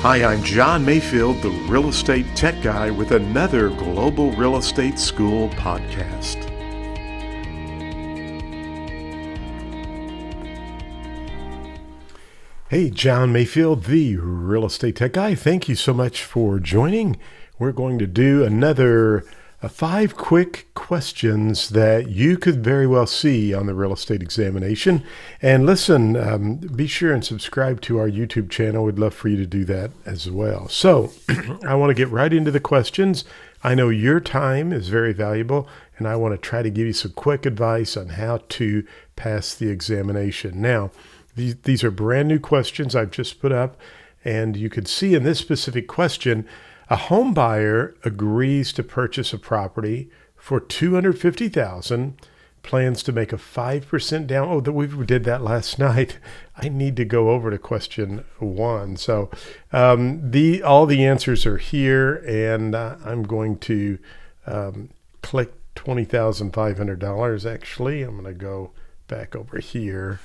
Hi, I'm John Mayfield, the Real Estate Tech Guy, with another Global Real Estate School podcast. Hey, John Mayfield, the Real Estate Tech Guy. Thank you so much for joining. We're going to do another 5 quick questions that you could very well see on the real estate examination. And listen, be sure and subscribe to our YouTube channel. We'd love for you to do that as well. So I want to get right into the questions. I know your time is very valuable, and I want to try to give you some quick advice on how to pass the examination. Now, these are brand new questions I've just put up, and you can see in this specific question, a home buyer agrees to purchase a property for $250,000, plans to make a 5% down. Oh, we did that last night. I need to go over to question 1. So all the answers are here, and I'm going to click $20,500. Actually, I'm going to go back over here,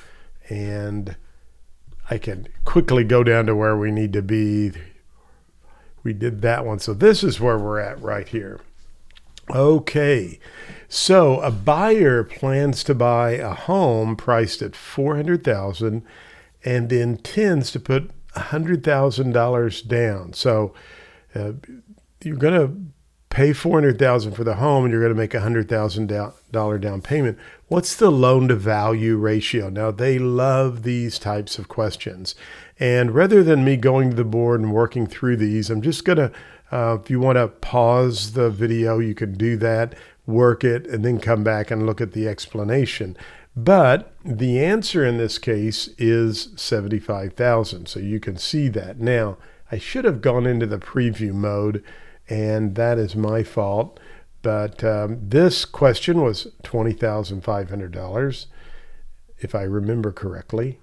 and I can quickly go down to where we need to be. We did that one. So this is where we're at right here. Okay. So a buyer plans to buy a home priced at $400,000 and intends to put $100,000 down. So you're going to pay $400,000 for the home, and you're going to make $100,000 down payment. What's the loan to value ratio? Now, they love these types of questions. And rather than me going to the board and working through these, I'm just going to, if you want to pause the video, you can do that, work it, and then come back and look at the explanation. But the answer in this case is $75,000. So you can see that. Now, I should have gone into the preview mode, and that is my fault. But this question was $20,500, if I remember correctly,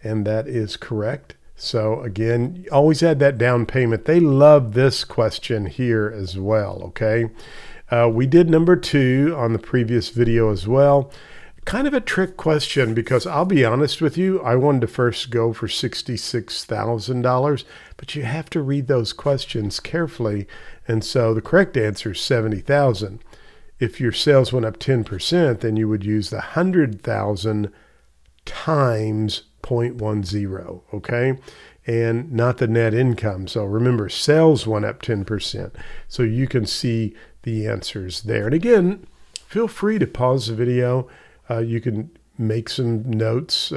and that is correct. So again, always add that down payment. They love this question here as well, okay? We did number 2 on the previous video as well. Kind of a trick question, because I'll be honest with you, I wanted to first go for $66,000, but you have to read those questions carefully. And so the correct answer is $70,000. If your sales went up 10%, then you would use the 100,000 times 0.10, okay? And not the net income. So remember, sales went up 10%. So you can see the answers there. And again, feel free to pause the video. You can make some notes,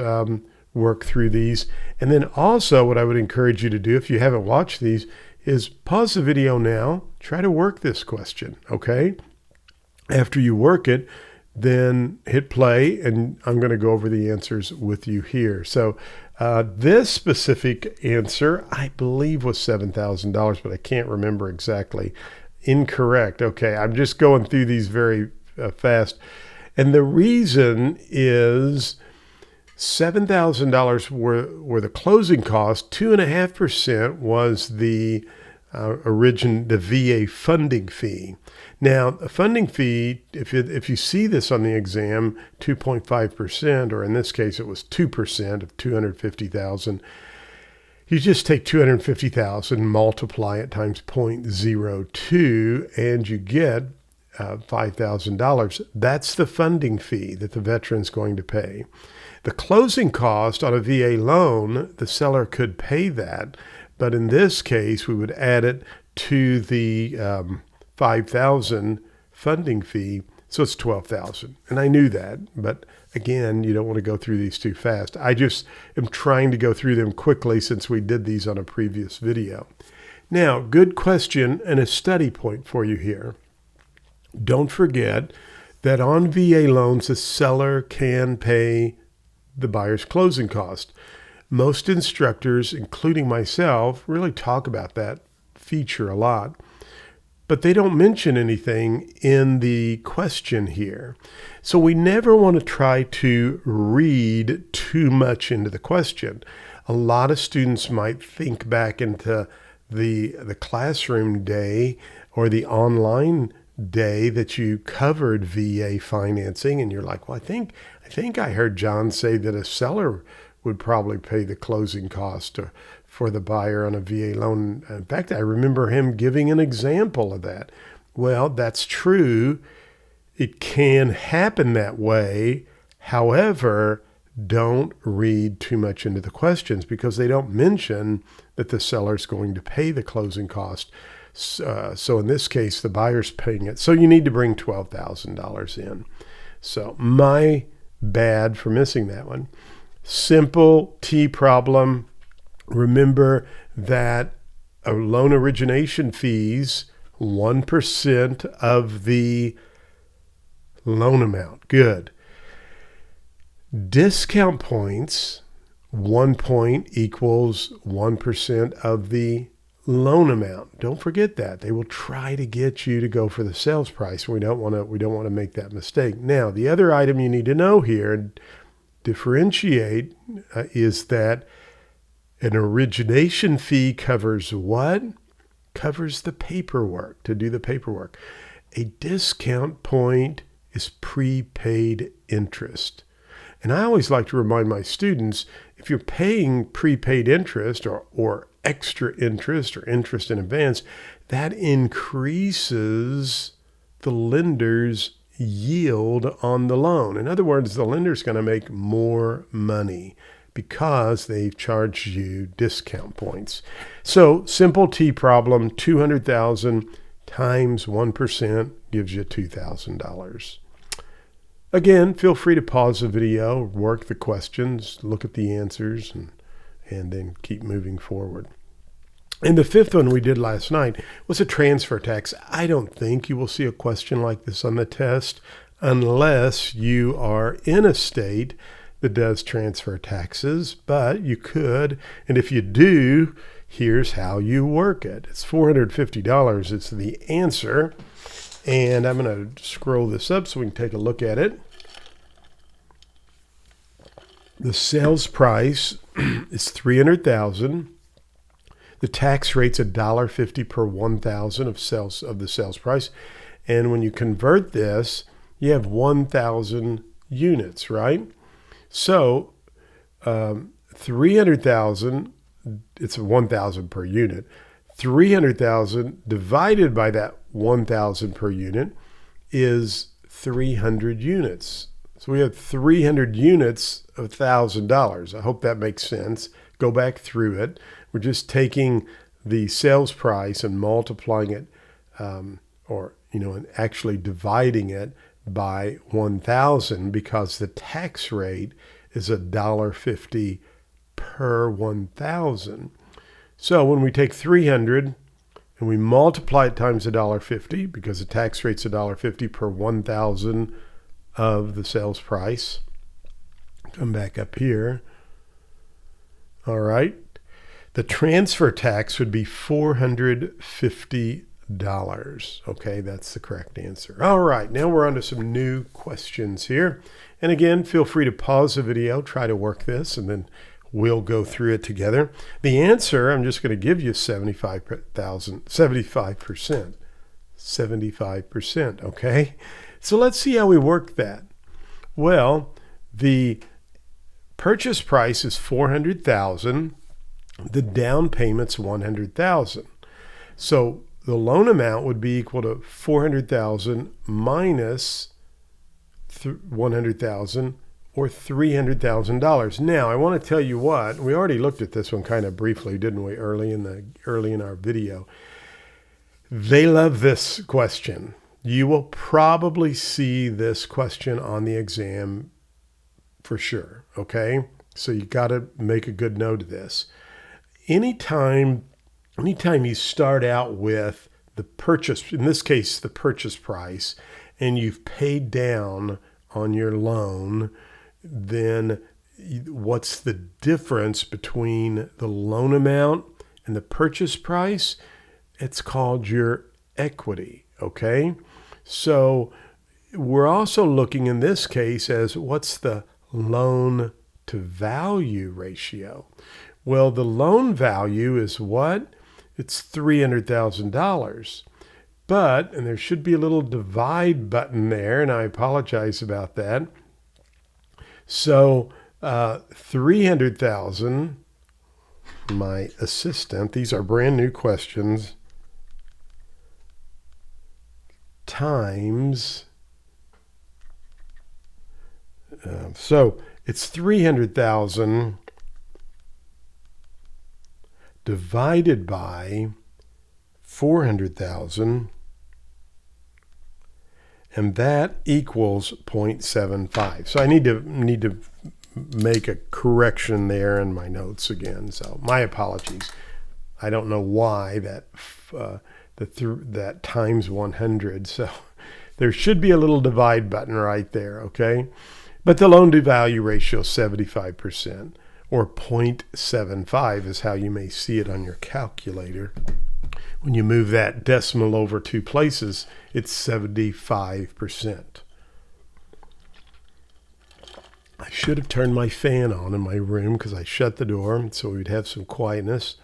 work through these. And then also what I would encourage you to do, if you haven't watched these, is pause the video now, try to work this question, okay? After you work it, then hit play, and I'm going to go over the answers with you here. So this specific answer, I believe, was $7,000, but I can't remember exactly. Incorrect. Okay, I'm just going through these very fast. And the reason is $7,000 were the closing costs. 2.5% was the the VA funding fee. Now, a funding fee, if you see this on the exam, 2.5%, or in this case, it was 2% of $250,000. You just take $250,000, multiply it times 0.02, and you get $5,000. That's the funding fee that the veteran's going to pay. The closing cost on a VA loan, the seller could pay that, but in this case, we would add it to the $5,000 funding fee, so it's $12,000. And I knew that, but again, you don't want to go through these too fast. I just am trying to go through them quickly since we did these on a previous video. Now, good question and a study point for you here. Don't forget that on VA loans, the seller can pay the buyer's closing cost. Most instructors, including myself, really talk about that feature a lot, but they don't mention anything in the question here. So we never want to try to read too much into the question. A lot of students might think back into the classroom day or the online day that you covered VA financing, and you're like, well, I think I heard John say that a seller would probably pay the closing cost for the buyer on a VA loan. In fact, I remember him giving an example of that. Well, that's true. It can happen that way. However, don't read too much into the questions because they don't mention that the seller's going to pay the closing cost. So in this case, the buyer's paying it. So you need to bring $12,000 in. So my bad for missing that one. Simple T problem. Remember that a loan origination fees, 1% of the loan amount. Good. Discount points, 1 point equals 1% of the loan amount. Don't forget that. They will try to get you to go for the sales price. We don't want to make that mistake. Now, the other item you need to know here and differentiate is that an origination fee covers what? Covers the paperwork, to do the paperwork. A discount point is prepaid interest. And I always like to remind my students, if you're paying prepaid interest or extra interest or interest in advance, that increases the lender's yield on the loan. In other words, the lender's going to make more money because they've charged you discount points. So simple T problem, 200,000 times 1% gives you $2,000. Again, feel free to pause the video, work the questions, look at the answers, and then keep moving forward. And the fifth one we did last night was a transfer tax. I don't think you will see a question like this on the test unless you are in a state that does transfer taxes, but you could. And if you do, here's how you work it. It's $450. It's the answer. And I'm going to scroll this up so we can take a look at it. The sales price is $300,000. The tax rate's $1.50 per 1,000 of the sales price. And when you convert this, you have 1,000 units, right? So 300,000, it's 1,000 per unit. 300,000 divided by that 1,000 per unit is 300 units. So we have 300 units of $1,000. I hope that makes sense. Go back through it. We're just taking the sales price and multiplying it, and actually dividing it by 1,000 because the tax rate is $1.50 per 1,000. So when we take 300 and we multiply it times $1.50 because the tax rate's $1.50 per 1,000 of the sales price. Come back up here. All right. The transfer tax would be $450. Okay, that's the correct answer. All right, now we're on to some new questions here. And again, feel free to pause the video, try to work this, and then we'll go through it together. The answer, I'm just going to give you 75%. 75%, okay? So let's see how we work that. Well, the purchase price is $400,000. The down payment's $100,000. So the loan amount would be equal to $400,000 minus $100,000 or $300,000. Now, I want to tell you what, we already looked at this one kind of briefly, didn't we, early in our video. They love this question. You will probably see this question on the exam for sure, okay? So you got to make a good note of this. Anytime you start out with the purchase, in this case, the purchase price, and you've paid down on your loan, then what's the difference between the loan amount and the purchase price? It's called your equity, okay? So we're also looking in this case as what's the loan to value ratio? Well, the loan value is what? It's $300,000. But, and there should be a little divide button there, and I apologize about that. So 300,000 my assistant. These are brand new questions. Times. So it's 300,000 divided by 400,000, and that equals 0.75. So I need to make a correction there in my notes again. So my apologies. I don't know why that times 100. So there should be a little divide button right there, okay? But the loan-to-value ratio is 75%, or 0.75 is how you may see it on your calculator. When you move that decimal over 2 places, it's 75%. I should have turned my fan on in my room because I shut the door so we'd have some quietness.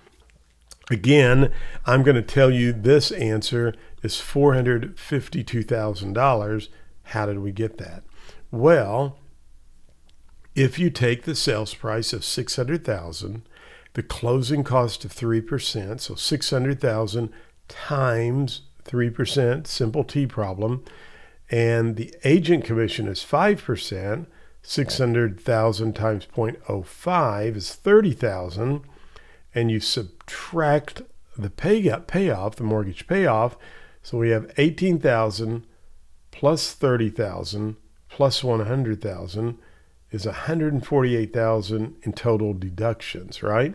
Again, I'm going to tell you this answer is $452,000. How did we get that? Well, if you take the sales price of $600,000, the closing cost of 3%, so $600,000 times 3%, simple T problem, and the agent commission is 5%, 600,000 times 0.05 is 30,000, and you subtract the payoff, the mortgage payoff, so we have 18,000 plus 30,000 plus 100,000 is 148,000 in total deductions, right?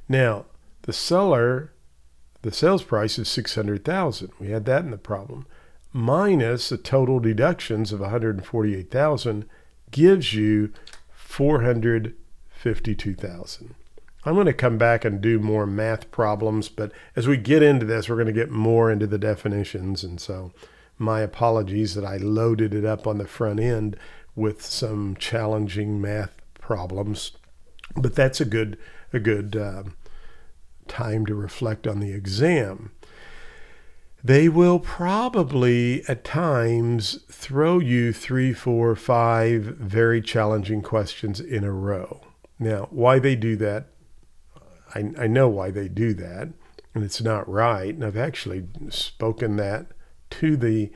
Now, the sales price is 600,000. We had that in the problem. Minus the total deductions of 148,000 gives you 452,000. I'm going to come back and do more math problems, but as we get into this, we're going to get more into the definitions, and so my apologies that I loaded it up on the front end with some challenging math problems, but that's a good time to reflect on the exam. They will probably at times throw you 3, 4, 5 very challenging questions in a row. Now, why they do that, I know why they do that, and it's not right. And I've actually spoken that to the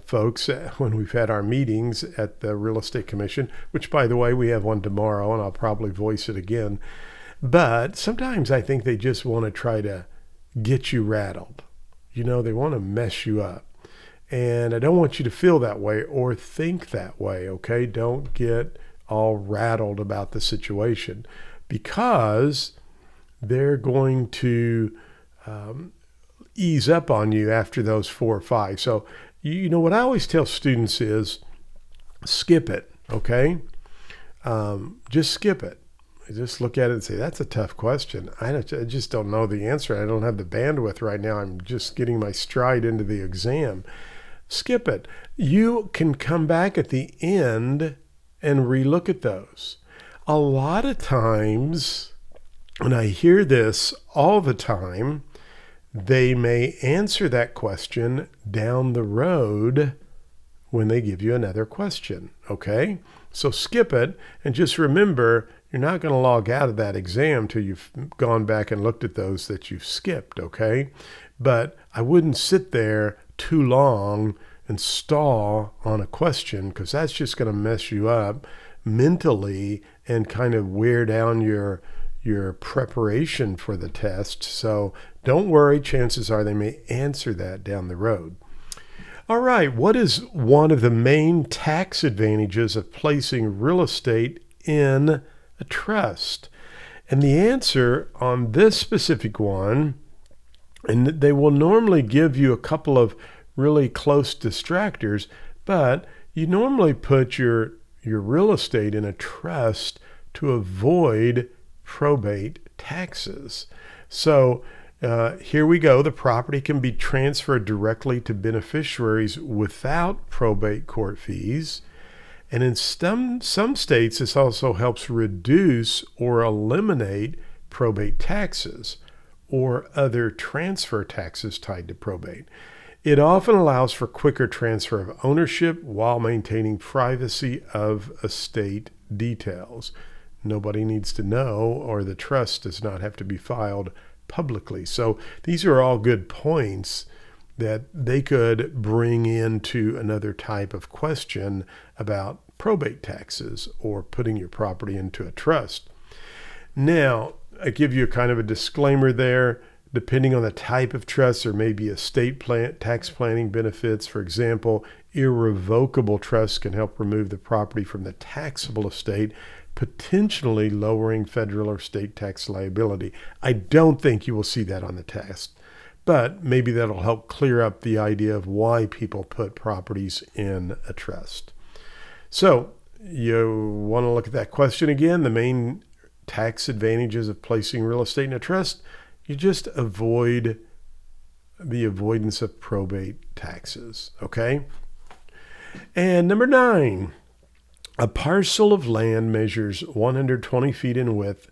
folks when we've had our meetings at the Real Estate Commission, which, by the way, we have one tomorrow, and I'll probably voice it again. But sometimes I think they just want to try to get you rattled. You know, they want to mess you up. And I don't want you to feel that way or think that way, okay? Don't get all rattled about the situation, because they're going to ease up on you after those 4 or 5. So, you know, what I always tell students is skip it, okay? Just skip it. Just look at it and say, that's a tough question. I just don't know the answer. I don't have the bandwidth right now. I'm just getting my stride into the exam. Skip it. You can come back at the end and relook at those. A lot of times, and I hear this all the time, they may answer that question down the road when they give you another question, okay? So skip it, and just remember, you're not going to log out of that exam till you've gone back and looked at those that you've skipped, okay? But I wouldn't sit there too long and stall on a question, because that's just going to mess you up mentally and kind of wear down your preparation for the test. So don't worry, chances are they may answer that down the road. All right, what is one of the main tax advantages of placing real estate in a trust? And the answer on this specific one, and they will normally give you a couple of really close distractors, but you normally put your real estate in a trust to avoid probate taxes. So here we go. The property can be transferred directly to beneficiaries without probate court fees. And in some states, this also helps reduce or eliminate probate taxes or other transfer taxes tied to probate. It often allows for quicker transfer of ownership while maintaining privacy of estate details. nobody needs to know, or the trust does not have to be filed publicly. So these are all good points that they could bring into another type of question about probate taxes or putting your property into a trust. Now, I give you a kind of a disclaimer there. Depending on the type of trust, there may be estate tax planning benefits. For example, irrevocable trusts can help remove the property from the taxable estate, potentially lowering federal or state tax liability. I don't think you will see that on the test, but maybe that'll help clear up the idea of why people put properties in a trust. So you want to look at that question again. The main tax advantages of placing real estate in a trust: you just avoid the avoidance of probate taxes, okay? And number 9, a parcel of land measures 120 feet in width,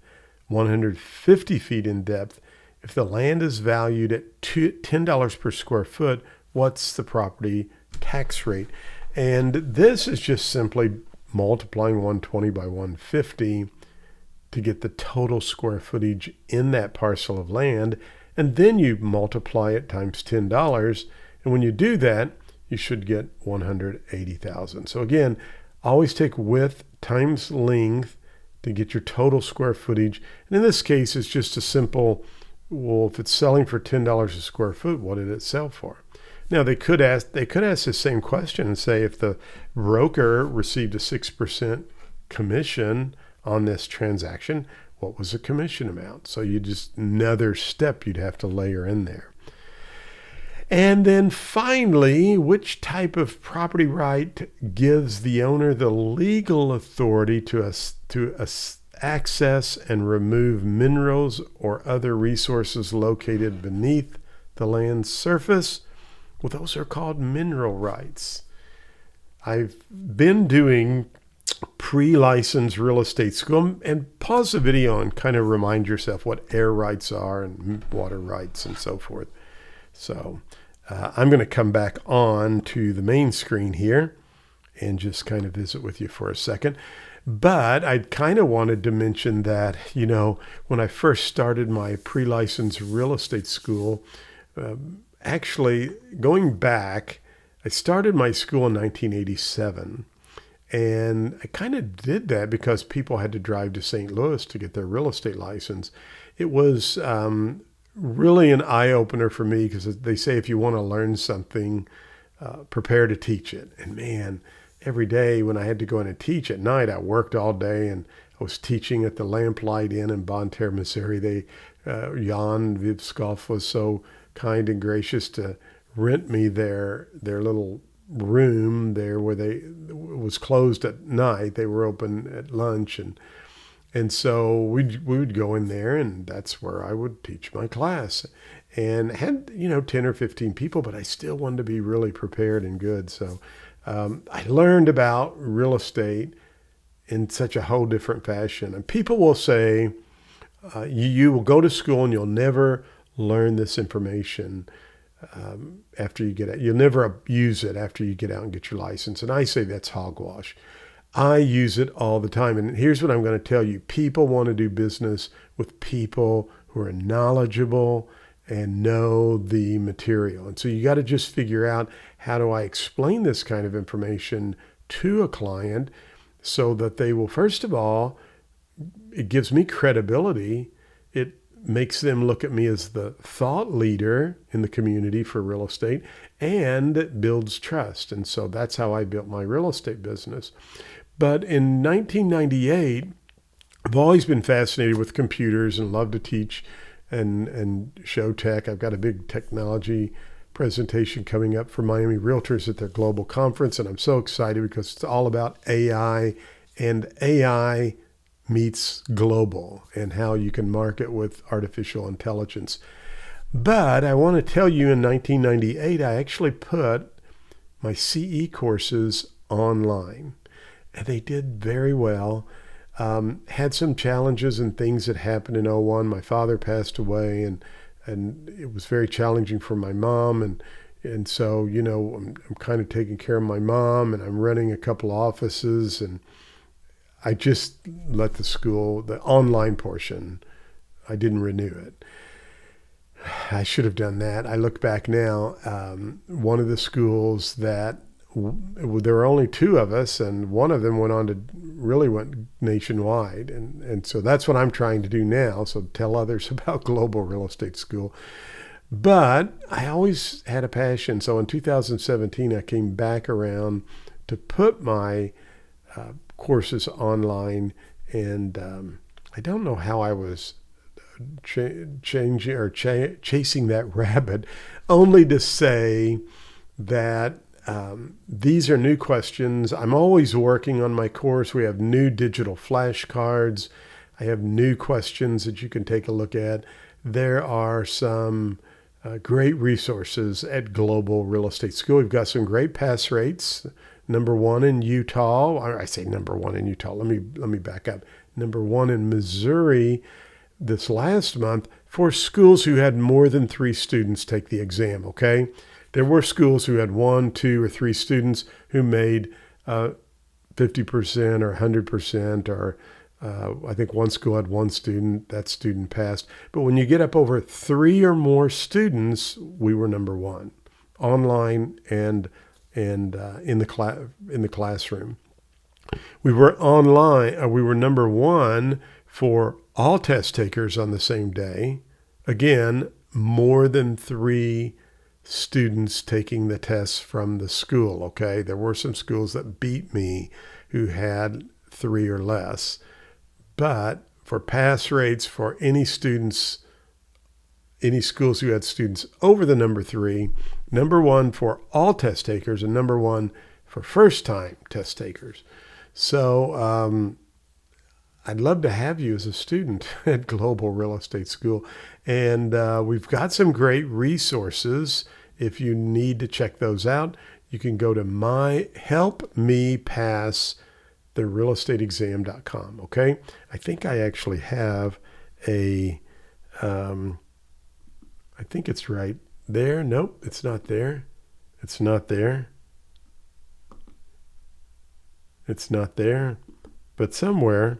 150 feet in depth. If the land is valued at $10 per square foot, what's the property tax rate? And this is just simply multiplying 120 by 150 to get the total square footage in that parcel of land. And then you multiply it times $10. And when you do that, you should get 180,000. So again, always take width times length to get your total square footage. And in this case, it's just a simple, well, if it's selling for $10 a square foot, what did it sell for? Now they could ask the same question and say, if the broker received a 6% commission on this transaction, what was the commission amount? So you just, another step you'd have to layer in there. And then finally, which type of property right gives the owner the legal authority to access and remove minerals or other resources located beneath the land's surface? Well, those are called mineral rights. I've been doing pre-licensed real estate school, and pause the video and kind of remind yourself what air rights are and water rights and so forth. So I'm going to come back on to the main screen here and just kind of visit with you for a second. But I kind of wanted to mention that, you know, when I first started my pre-licensed real estate school, actually going back, I started my school in 1987. And I kind of did that because people had to drive to St. Louis to get their real estate license. It was really an eye-opener for me, because they say if you want to learn something, prepare to teach it. And man, every day when I had to go in and teach at night, I worked all day, and I was teaching at the Lamplight Inn in Bonne Terre, Missouri. Jan Vivskoff was so kind and gracious to rent me their little room there where it was closed at night. They were open at lunch, and so we would go in there, and that's where I would teach my class, and had 10 or 15 people, but I still wanted to be really prepared and good. So I learned about real estate in such a whole different fashion. And people will say you will go to school and you'll never learn this information after you get out. You'll never use it after you get out and get your license. And I say that's hogwash. I use it all the time. And here's what I'm going to tell you. People want to do business with people who are knowledgeable and know the material. And so you got to just figure out, how do I explain this kind of information to a client so that they will, first of all, it gives me credibility. It makes them look at me as the thought leader in the community for real estate, and it builds trust. And so that's how I built my real estate business. But in 1998, I've always been fascinated with computers and love to teach and show tech. I've got a big technology presentation coming up for Miami Realtors at their global conference, and I'm so excited because it's all about AI, and AI meets global, and how you can market with artificial intelligence. But I want to tell you, in 1998, I actually put my CE courses online, and they did very well. Had some challenges and things that happened in '01. My father passed away, and it was very challenging for my mom. And so, I'm kind of taking care of my mom, and I'm running a couple offices, and I just let the school, the online portion, I didn't renew it. I should have done that. I look back now, one of the schools that there were only two of us, and one of them went nationwide. And so that's what I'm trying to do now. So tell others about Global Real Estate School. But I always had a passion. So in 2017, I came back around to put my courses online. And I don't know how I was chasing that rabbit, only to say that these are new questions. I'm always working on my course. We have new digital flashcards. I have new questions that you can take a look at. There are some great resources at Global Real Estate School. We've got some great pass rates. Number one in Utah. I say number one in Utah. Let me back up. Number one in Missouri this last month for schools who had more than 3 students take the exam, okay? There were schools who had 1, 2, or 3 students who made 50% or 100%, or I think one school had 1 student, that student passed. But when you get up over 3 or more students, we were number one, online and in the classroom. We were online. We were number one for all test takers on the same day. Again, more than 3 students taking the tests from the school, okay? There were some schools that beat me who had 3 or less. But for pass rates for any schools who had students over the number 3, number one for all test takers and number one for first-time test takers. So I'd love to have you as a student at Global Real Estate School. And we've got some great resources. If you need to check those out, you can go to helpmepasstherealestateexam.com. Okay. I think I actually have I think it's right there. Nope, it's not there. It's not there. It's not there. But somewhere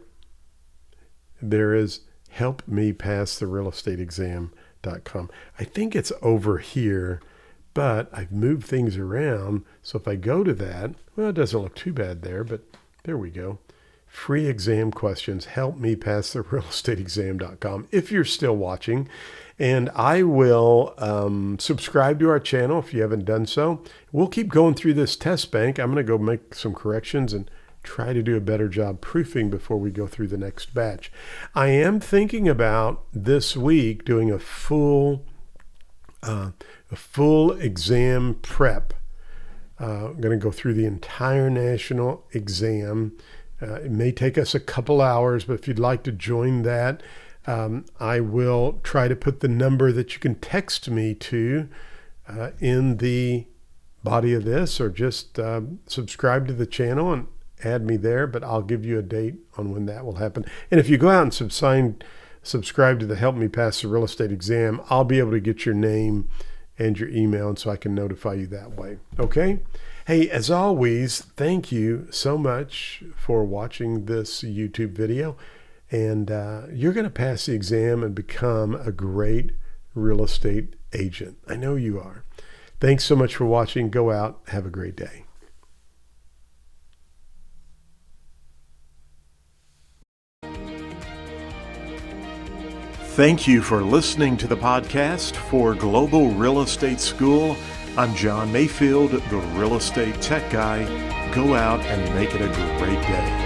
there is helpmepasstherealestateexam.com. I think it's over here, but I've moved things around. So if I go to that, well, it doesn't look too bad there, but there we go. Free exam questions, helpmepasstherealestateexam.com if you're still watching. And I will subscribe to our channel if you haven't done so. We'll keep going through this test bank. I'm going to go make some corrections and try to do a better job proofing before we go through the next batch. I am thinking about this week doing a full exam prep. I'm going to go through the entire national exam. It may take us a couple hours, but if you'd like to join that, I will try to put the number that you can text me to in the body of this, or just subscribe to the channel and add me there, but I'll give you a date on when that will happen. And if you go out and subscribe to the Help Me Pass the Real Estate Exam, I'll be able to get your name and your email, and so I can notify you that way. Okay? Hey, as always, thank you so much for watching this YouTube video. And you're going to pass the exam and become a great real estate agent. I know you are. Thanks so much for watching. Go out. Have a great day. Thank you for listening to the podcast for Global Real Estate School. I'm John Mayfield, the Real Estate Tech Guy. Go out and make it a great day.